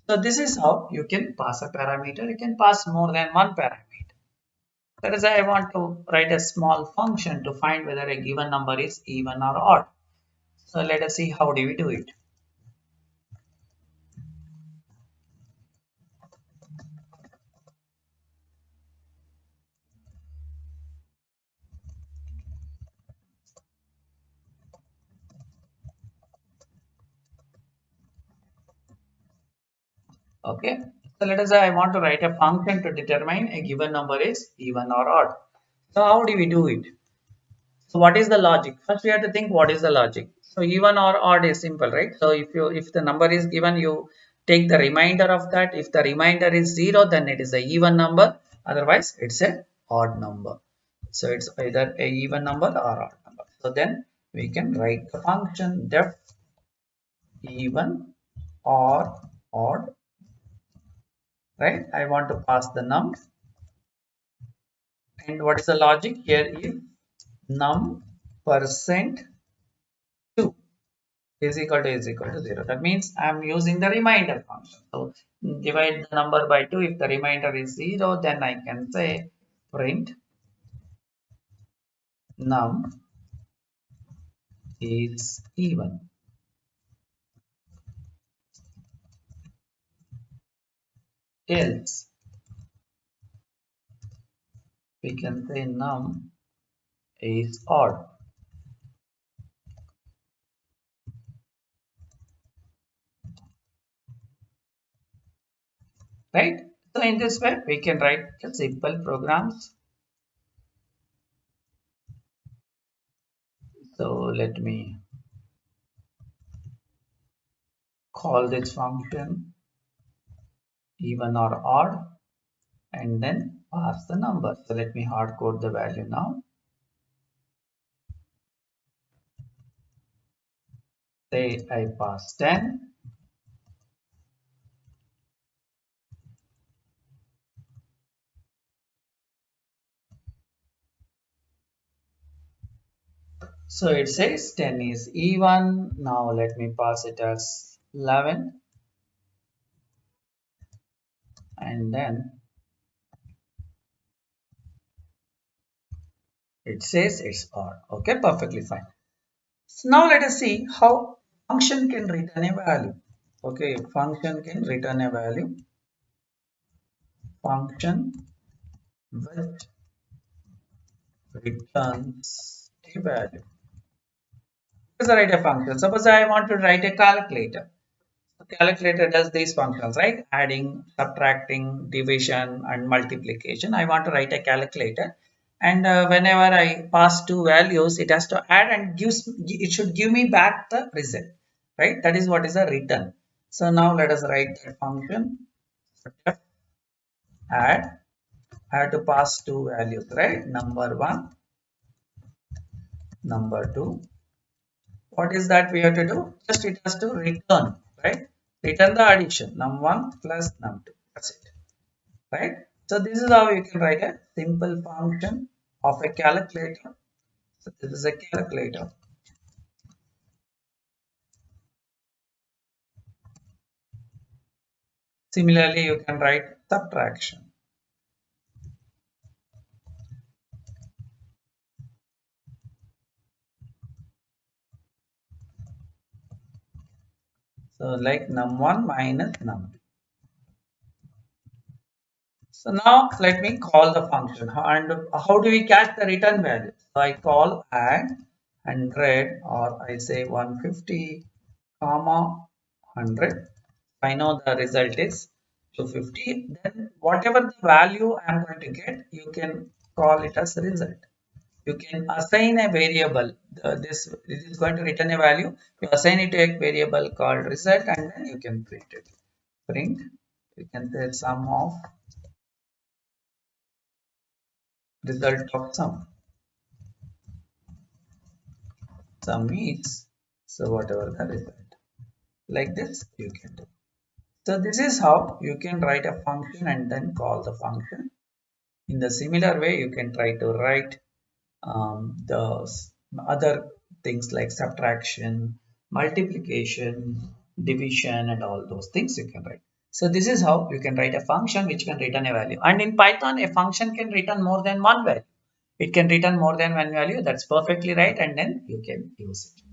So this is how you can pass a parameter. You can pass more than one parameter. That is why I want to write a small function to find whether a given number is even or odd. So let us see how do we do it. Okay. So let us say I want to write a function to determine a given number is even or odd. So how do we do it? So what is the logic? First we have to think what is the logic. So even or odd is simple, right? So if the number is given, you take the remainder of that. If the remainder is 0, then it is a even number. Otherwise, it's a odd number. So it's either a even number or odd number. So then we can write the function def even or odd, right? I want to pass the num, and what is the logic here? If num percent 2 is equal to 0. That means I'm using the remainder function. So divide the number by 2. If the remainder is 0, then I can say print num is even. Else we can say num is odd. Right? So in this way we can write simple programs. So let me call this function even or odd and then pass the number. So let me hard code the value now. Say I pass 10. So it says 10 is even. Now let me pass it as 11 and then it says it's odd. Okay, perfectly fine. So now let us see how function can return a value. Okay, function can return a value. Function which returns a value. Here's the write a function. Suppose I want to write a calculator. The calculator does these functions, right? Adding, subtracting, division, and multiplication. I want to write a calculator, and whenever I pass two values, it has to add and it should give me back the result, right? That is what is a return. So now let us write that function. Add. I have to pass two values, right? Number one, number two. What is that we have to do? Just it has to return, right? Return the addition, num1 plus num2. That's it, right? So this is how you can write a simple function of a calculator. So this is a calculator. Similarly, you can write subtraction. So like num1 minus num2. So now let me call the function. And how do we catch the return value? So I call add 100 or I say 150 comma 100. I know the result is 250. Then whatever the value I am going to get, you can call it as result. You can assign a variable. This is going to return a value. You assign it to a variable called result, and then you can print it. Print. You can say sum of result of sum. Sum is so whatever the result. Like this, you can do. So this is how you can write a function and then call the function. In the similar way, you can try to write the other things like subtraction, multiplication, division, and all those things you can write. So this is how you can write a function which can return a value. And in Python, a function can return more than one value. It can return more than one value. That's perfectly right, and then you can use it.